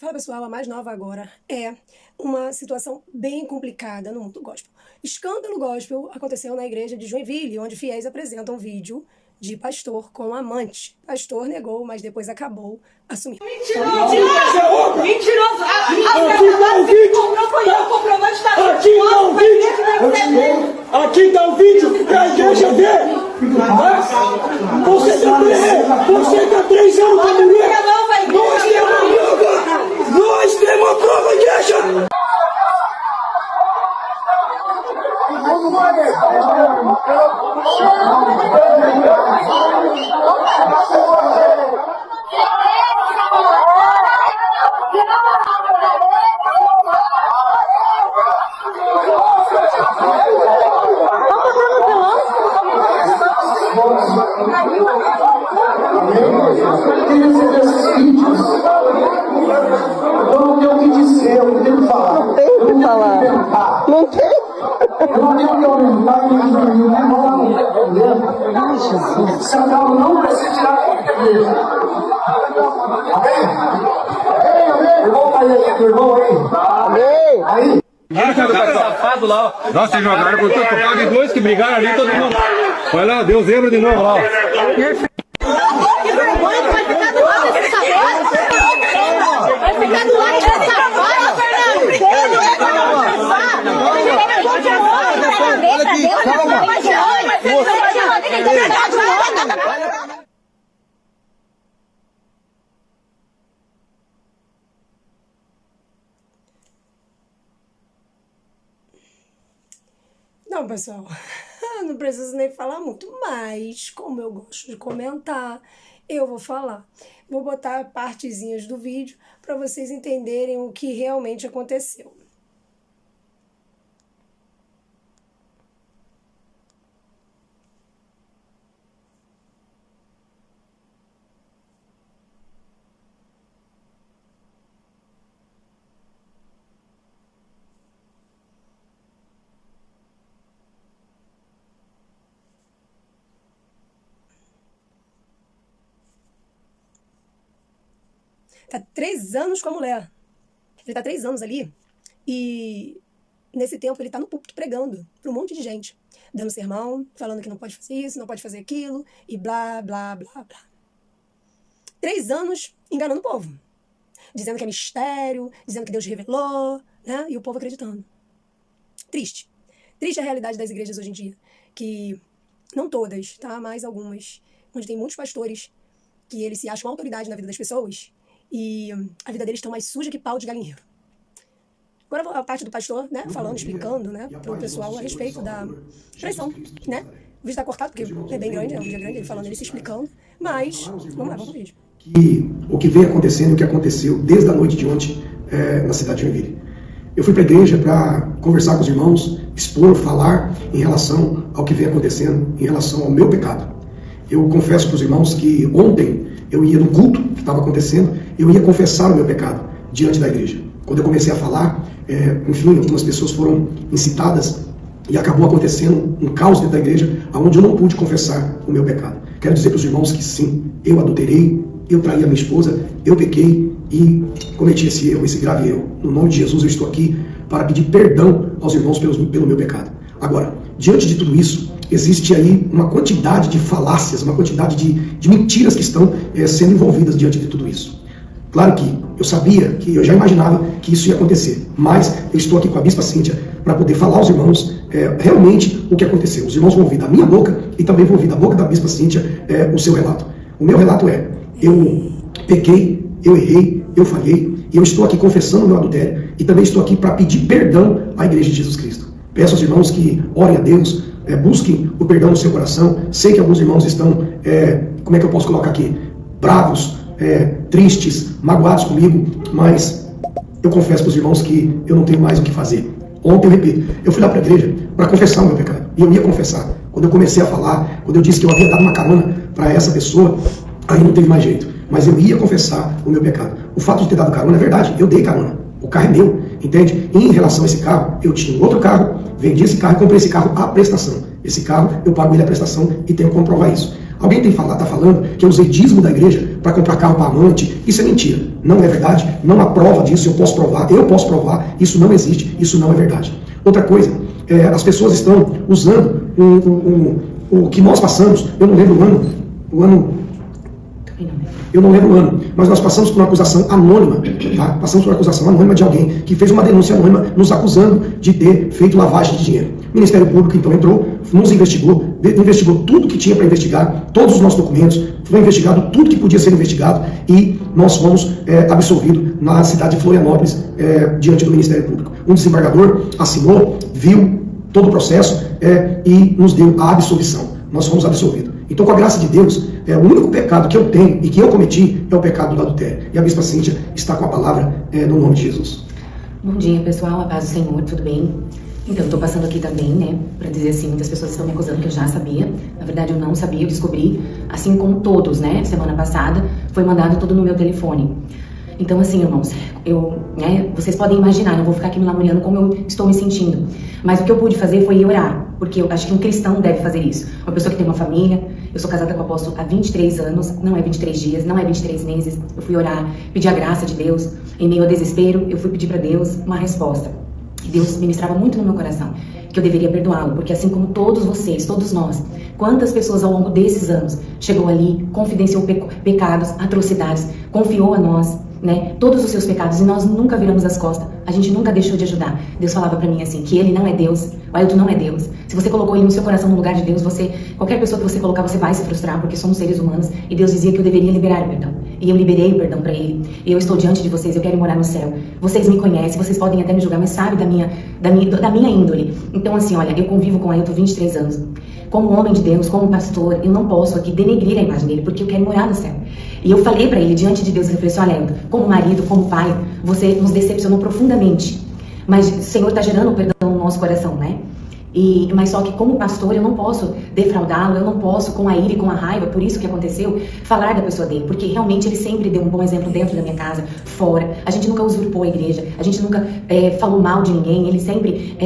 Fala pessoal, a mais nova agora é uma situação bem complicada no mundo gospel. Escândalo gospel aconteceu na igreja de Joinville, onde fiéis apresentam um vídeo de pastor com amante. Pastor negou, mas depois acabou assumindo. Mentiroso! Mentiroso! Aqui está o vídeo para a igreja ver! Você está 3 anos com a mulher! Nós temos a prova, igreja! Eu não tenho o que dizer, eu não tenho o que falar. Não tem o que falar. Não tem. Eu não tenho o que aumentar e não. São Paulo não vai ser tirado da igreja. Amém? Irmão, tá aí, irmão aí. Amém. Aí. Safado lá, ó. Nossa, vocês jogaram por causa de dois que brigaram ali, todo mundo. Vai lá, Deus lembra de novo lá. Vai ficar do lado desse safado, Fernando! Vai ficar do lado desse safado, Fernando! Não, pessoal, não preciso nem falar muito, mas como eu gosto de comentar, eu vou falar. Vou botar partezinhas do vídeo para vocês entenderem o que realmente aconteceu. Tá 3 anos com a mulher. Ele tá 3 anos ali e nesse tempo ele tá no púlpito pregando para um monte de gente, dando sermão, falando que não pode fazer isso, não pode fazer aquilo e blá, blá, blá, blá. 3 anos enganando o povo, dizendo que é mistério, dizendo que Deus revelou, né? E o povo acreditando. Triste. Triste a realidade das igrejas hoje em dia, que não todas, tá? Mas algumas, onde tem muitos pastores que eles se acham autoridade na vida das pessoas e a vida deles está mais suja que pau de galinheiro. Agora a parte do pastor, né, falando, explicando, né, para o pessoal a respeito da traição, né. O vídeo está cortado porque é bem grande, é um vídeo grande, ele falando, ele se explicando, mas vamos lá, vamos pro vídeo. O que vem acontecendo, o que aconteceu desde a noite de ontem na cidade de Joinville. Eu fui para a igreja para conversar com os irmãos, expor, falar em relação ao que vem acontecendo, em relação ao meu pecado. Eu confesso para os irmãos que ontem eu ia no culto que estava acontecendo, eu ia confessar o meu pecado diante da igreja. Quando eu comecei a falar, enfim, algumas pessoas foram incitadas e acabou acontecendo um caos dentro da igreja, onde eu não pude confessar o meu pecado. Quero dizer para os irmãos que sim, eu adulterei, eu traí a minha esposa, eu pequei e cometi esse erro, esse grave erro. No nome de Jesus eu estou aqui para pedir perdão aos irmãos pelo meu pecado. Agora, diante de tudo isso, existe aí uma quantidade de falácias, uma quantidade de mentiras que estão sendo envolvidas diante de tudo isso. Claro que eu sabia, que eu já imaginava que isso ia acontecer, mas eu estou aqui com a Bispa Cíntia para poder falar aos irmãos realmente o que aconteceu. Os irmãos vão ouvir da minha boca e também vão ouvir da boca da Bispa Cíntia o seu relato. O meu relato eu pequei, eu errei, eu falhei, e eu estou aqui confessando o meu adultério e também estou aqui para pedir perdão à Igreja de Jesus Cristo. Peço aos irmãos que orem a Deus, busquem o perdão no seu coração. Sei que alguns irmãos estão, como é que eu posso colocar aqui? Bravos, tristes, magoados comigo, mas eu confesso para os irmãos que eu não tenho mais o que fazer. Ontem, eu repito, eu fui lá para a igreja para confessar o meu pecado. E eu ia confessar. Quando eu comecei a falar, quando eu disse que eu havia dado uma carona para essa pessoa, aí não teve mais jeito. Mas eu ia confessar o meu pecado. O fato de ter dado carona é verdade, eu dei carona. O carro é meu, entende? E em relação a esse carro, eu tinha um outro carro, vendi esse carro e comprei esse carro à prestação. Esse carro, eu pago ele à prestação e tenho que comprovar isso. Alguém está falando que eu usei dízimo da igreja para comprar carro para amante. Isso é mentira. não é verdade, não há prova disso, eu posso provar, isso não existe, isso não é verdade. Outra coisa, as pessoas estão usando o que nós passamos, eu não lembro o ano, eu não lembro o ano, mas nós passamos por uma acusação anônima, tá? Passamos por uma acusação anônima de alguém que fez uma denúncia anônima nos acusando de ter feito lavagem de dinheiro. O Ministério Público então entrou, nos investigou tudo que tinha para investigar, todos os nossos documentos, foi investigado tudo que podia ser investigado e nós fomos absolvidos na cidade de Florianópolis, diante do Ministério Público. Um desembargador assinou, viu todo o processo e nos deu a absolvição. Nós fomos absolvidos. Então, com a graça de Deus, o único pecado que eu tenho e que eu cometi é o pecado do adultério. E a Bispa Cíntia está com a palavra no nome de Jesus. Bom dia, pessoal. A paz do Senhor, tudo bem? Então, eu estou passando aqui também, né, para dizer assim, muitas pessoas estão me acusando que eu já sabia. Na verdade, eu não sabia, eu descobri, assim como todos, né, semana passada, foi mandado tudo no meu telefone. Então, assim, irmãos, vocês podem imaginar, não vou ficar aqui me lamuriando como eu estou me sentindo. Mas o que eu pude fazer foi ir orar, porque eu acho que um cristão deve fazer isso. Uma pessoa que tem uma família, eu sou casada com o apóstolo há 23 anos, não é 23 dias, não é 23 meses. Eu fui orar, pedir a graça de Deus, em meio ao desespero, eu fui pedir para Deus uma resposta. E Deus ministrava muito no meu coração, que eu deveria perdoá-lo, porque assim como todos vocês, todos nós, quantas pessoas ao longo desses anos chegou ali, confidenciou pecados, atrocidades, confiou a nós, né, todos os seus pecados, e nós nunca viramos as costas, a gente nunca deixou de ajudar. Deus falava pra mim assim, que ele não é Deus, o Ailton não é Deus. Se você colocou ele no seu coração no lugar de Deus, qualquer pessoa que você colocar, você vai se frustrar, porque somos seres humanos, e Deus dizia que eu deveria liberar o perdão. E eu liberei o perdão pra ele, e eu estou diante de vocês, eu quero morar no céu. Vocês me conhecem, vocês podem até me julgar, mas sabem da minha índole. Então assim, olha, eu convivo com o Ailton 23 anos. Como homem de Deus, como pastor, eu não posso aqui denegrir a imagem dele, porque eu quero morar no céu. E eu falei pra ele, diante de Deus, eu falei assim, olha, Ailton, como marido, como pai, você nos decepcionou profundamente. Mas o Senhor está gerando o perdão no nosso coração, né? Mas só que como pastor eu não posso defraudá-lo, eu não posso com a ira e com a raiva, por isso que aconteceu, falar da pessoa dele, porque realmente ele sempre deu um bom exemplo dentro da minha casa, fora, a gente nunca usurpou a igreja, a gente nunca falou mal de ninguém, ele sempre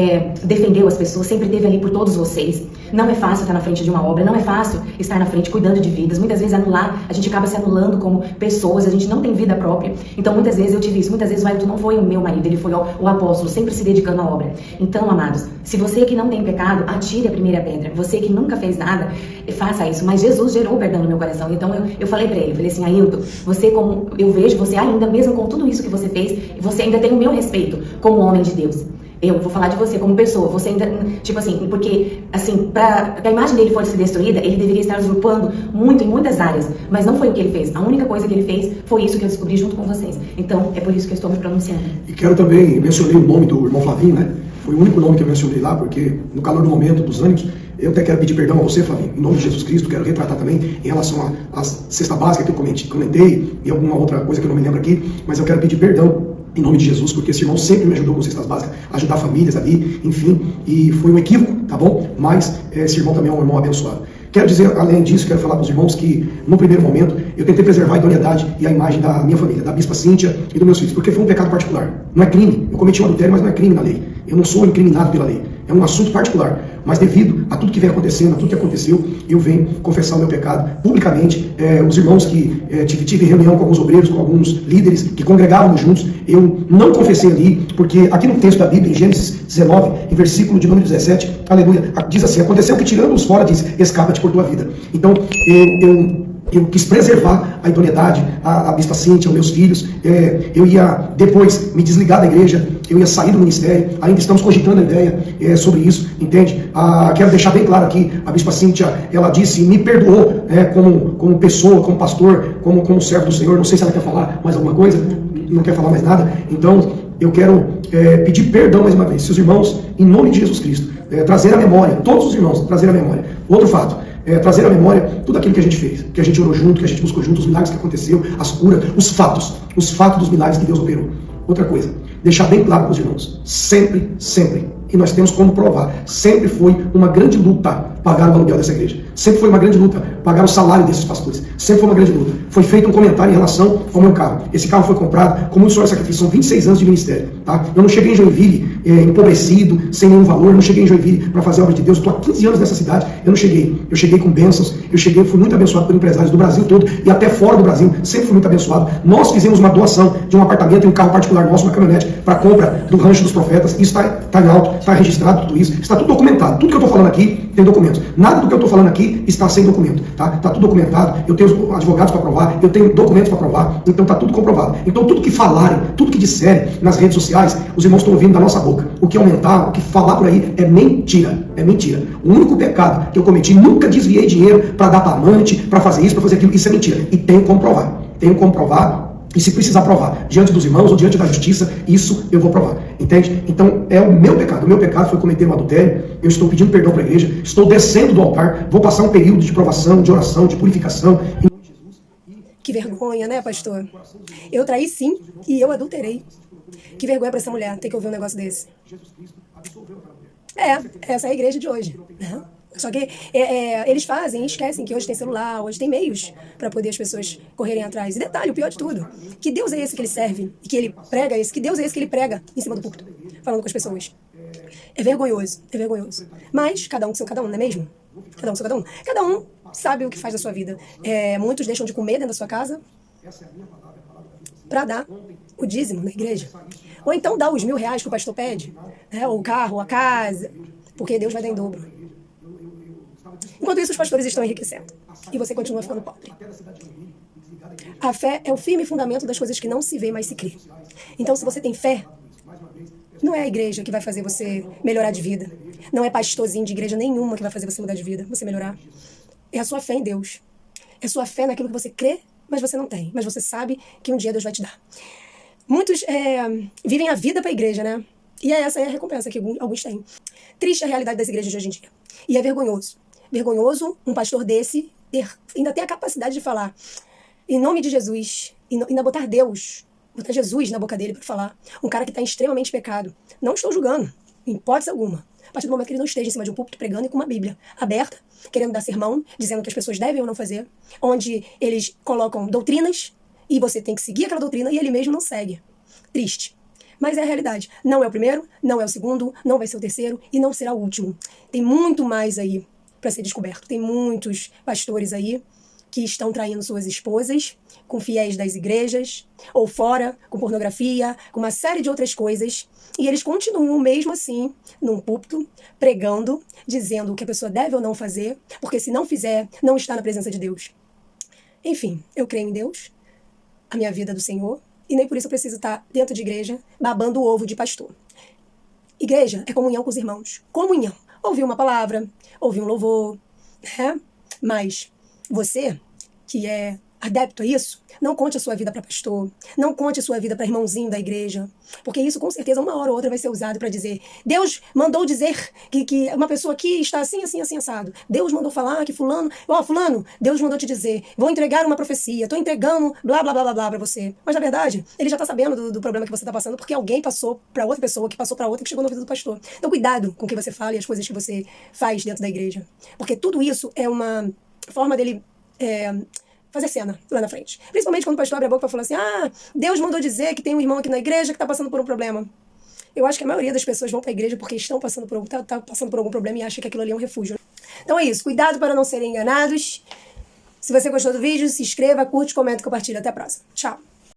defendeu as pessoas, sempre esteve ali por todos vocês. Não é fácil estar na frente de uma obra, não é fácil estar na frente cuidando de vidas, muitas vezes a gente acaba se anulando como pessoas, a gente não tem vida própria, então muitas vezes eu tive isso, muitas vezes o Ailton não foi o meu marido, ele foi o apóstolo, sempre se dedicando à obra. Então, amados, se você que não tem pecado, atire a primeira pedra, você que nunca fez nada, faça isso, mas Jesus gerou perdão no meu coração, então eu falei pra ele, eu falei assim, Ailton, você como, eu vejo você ainda, mesmo com tudo isso que você fez, você ainda tem o meu respeito como homem de Deus. Eu vou falar de você como pessoa, você ainda, tipo assim, porque, assim, pra a imagem dele fosse destruída, ele deveria estar usurpando muito em muitas áreas, mas não foi o que ele fez. A única coisa que ele fez foi isso que eu descobri junto com vocês. Então, é por isso que eu estou me pronunciando. E quero também, mencionei o nome do irmão Flavinho, né? Foi o único nome que eu mencionei lá, porque no calor do momento, dos ânimos, eu até quero pedir perdão a você, Flavinho, em nome de Jesus Cristo, quero retratar também em relação à cesta básica que eu comentei e alguma outra coisa que eu não me lembro aqui, mas eu quero pedir perdão em nome de Jesus, porque esse irmão sempre me ajudou com cestas básicas, ajudar famílias ali, enfim, e foi um equívoco, tá bom? Mas esse irmão também é um irmão abençoado. Quero dizer, além disso, quero falar para os irmãos que, no primeiro momento, eu tentei preservar a idoneidade e a imagem da minha família, da Bispa Cíntia e dos meus filhos, porque foi um pecado particular. Não é crime. Eu cometi um adultério, mas não é crime na lei. Eu não sou incriminado pela lei. É um assunto particular. Mas devido a tudo que vem acontecendo, a tudo que aconteceu, eu venho confessar o meu pecado publicamente. Os irmãos que tive reunião com alguns obreiros, com alguns líderes que congregávamos juntos, eu não confessei ali, porque aqui no texto da Bíblia, em Gênesis 19, em versículo de número 17, aleluia, diz assim, aconteceu que tirando-os fora, diz, escapa-te por tua vida. Então, eu quis preservar a idoneidade, a Bispa Cíntia, os meus filhos, eu ia depois me desligar da igreja, eu ia sair do ministério, ainda estamos cogitando a ideia sobre isso, entende? Quero deixar bem claro aqui, a Bispa Cíntia, ela disse, me perdoou como pessoa, como pastor, como servo do Senhor, não sei se ela quer falar mais alguma coisa, não quer falar mais nada, então eu quero pedir perdão mais uma vez, se os irmãos, em nome de Jesus Cristo, trazer à memória, todos os irmãos, trazer à memória. Outro fato, trazer à memória tudo aquilo que a gente fez, que a gente orou junto, que a gente buscou junto, os milagres que aconteceu, as curas, os fatos dos milagres que Deus operou. Outra coisa, deixar bem claro para os irmãos, sempre, e nós temos como provar, sempre foi uma grande luta pagar o aluguel dessa igreja, sempre foi uma grande luta pagar o salário desses pastores. Sempre foi uma grande luta. Foi feito um comentário em relação ao meu carro. Esse carro foi comprado com muito suor e sacrifício. São 26 anos de ministério. Tá? Eu não cheguei em Joinville empobrecido, sem nenhum valor. Eu não cheguei em Joinville para fazer a obra de Deus. Eu estou há 15 anos nessa cidade. Eu não cheguei. Eu cheguei com bênçãos. Fui muito abençoado por empresários do Brasil todo e até fora do Brasil. Sempre fui muito abençoado. Nós fizemos uma doação de um apartamento e um carro particular nosso, uma caminhonete, para compra do Rancho dos Profetas. Isso está em alto, está registrado tudo isso. Está tudo documentado. Tudo que eu estou falando aqui tem documentos. Nada do que eu estou falando aqui está sem documento. Tá? Está tudo documentado. Eu tenho advogados para provar. Eu tenho documentos para provar. Então está tudo comprovado. Então tudo que falarem, tudo que disserem nas redes sociais, os irmãos estão ouvindo da nossa boca. O que aumentar, o que falar por aí é mentira. É mentira. O único pecado que eu cometi, nunca desviei dinheiro para dar para amante, para fazer isso, para fazer aquilo. Isso é mentira. E tenho como provar. Tenho como provar. E se precisar provar diante dos irmãos ou diante da justiça, isso eu vou provar. Entende? Então é o meu pecado. O meu pecado foi cometer um adultério. Eu estou pedindo perdão para a igreja. Estou descendo do altar. Vou passar um período de provação, de oração, de purificação. Que vergonha, né, pastor? Eu traí sim e eu adulterei. Que vergonha para essa mulher ter que ouvir um negócio desse. Essa é a igreja de hoje. Só que eles fazem e esquecem que hoje tem celular, hoje tem meios para poder as pessoas correrem atrás. E detalhe, o pior de tudo, que Deus é esse que ele serve e que ele prega esse, que Deus é esse que ele prega em cima do púlpito, falando com as pessoas. É vergonhoso, é vergonhoso. Mas cada um com seu cada um, não é mesmo? Cada um com seu cada um. Cada um sabe o que faz da sua vida. Muitos deixam de comer dentro da sua casa para dar o dízimo na igreja. Ou então dá os R$1.000 que o pastor pede, ou o carro, a casa, porque Deus vai dar em dobro. Enquanto isso, os pastores estão enriquecendo. E você continua ficando pobre. A fé é o firme fundamento das coisas que não se vê, mas se crê. Então, se você tem fé, não é a igreja que vai fazer você melhorar de vida. Não é pastorzinho de igreja nenhuma que vai fazer você mudar de vida, você melhorar. É a sua fé em Deus. É a sua fé naquilo que você crê, mas você não tem. Mas você sabe que um dia Deus vai te dar. Muitos vivem a vida para a igreja, né? E essa é a recompensa que alguns têm. Triste a realidade das igrejas de hoje em dia. E é vergonhoso. Vergonhoso um pastor desse ainda ter a capacidade de falar em nome de Jesus, e ainda botar Jesus na boca dele para falar. Um cara que está em extremamente pecado. Não estou julgando, em hipótese alguma. A partir do momento que ele não esteja em cima de um púlpito pregando e com uma Bíblia aberta, querendo dar sermão, dizendo que as pessoas devem ou não fazer, onde eles colocam doutrinas e você tem que seguir aquela doutrina e ele mesmo não segue. Triste. Mas é a realidade. Não é o primeiro, não é o segundo, não vai ser o terceiro e não será o último. Tem muito mais aí para ser descoberto. Tem muitos pastores aí que estão traindo suas esposas com fiéis das igrejas, ou fora, com pornografia, com uma série de outras coisas, e eles continuam mesmo assim, num púlpito, pregando, dizendo o que a pessoa deve ou não fazer, porque se não fizer, não está na presença de Deus. Enfim, eu creio em Deus, a minha vida é do Senhor, e nem por isso eu preciso estar dentro de igreja, babando o ovo de pastor. Igreja é comunhão com os irmãos. Comunhão. Ouvir uma palavra, ouvir um louvor, né? Mas você, que é adepto a isso, não conte a sua vida para pastor, não conte a sua vida para irmãozinho da igreja, porque isso com certeza uma hora ou outra vai ser usado para dizer, Deus mandou dizer que uma pessoa aqui está assim, assim, assim, assado. Deus mandou falar que fulano, fulano, Deus mandou te dizer, vou entregar uma profecia, estou entregando blá, blá, blá, blá, blá para você. Mas na verdade, ele já está sabendo do problema que você está passando, porque alguém passou para outra pessoa, que passou para outra, que chegou na vida do pastor. Então cuidado com o que você fala e as coisas que você faz dentro da igreja, porque tudo isso é uma forma dele fazer cena lá na frente. Principalmente quando o pastor abre a boca para falar assim, Deus mandou dizer que tem um irmão aqui na igreja que está passando por um problema. Eu acho que a maioria das pessoas vão para a igreja porque estão passando por algum problema e acham que aquilo ali é um refúgio. Então é isso, cuidado para não serem enganados. Se você gostou do vídeo, se inscreva, curte, comenta e compartilha. Até a próxima. Tchau.